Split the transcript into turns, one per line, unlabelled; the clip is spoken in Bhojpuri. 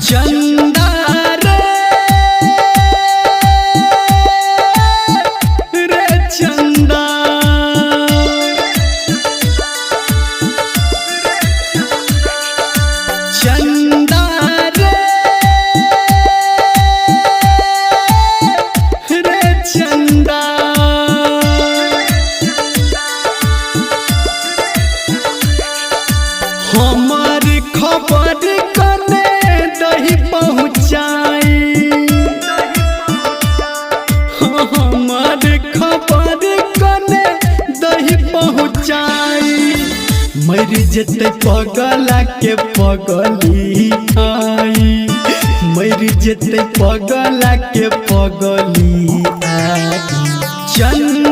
चंदा रे चंदा चंदा रे चंदा हमार खबर कने दही पहुँचाई हमार खबर कने दही पहुँचाई मर जते पगला के पगली आई मर जते पगला के पगली आई चंदा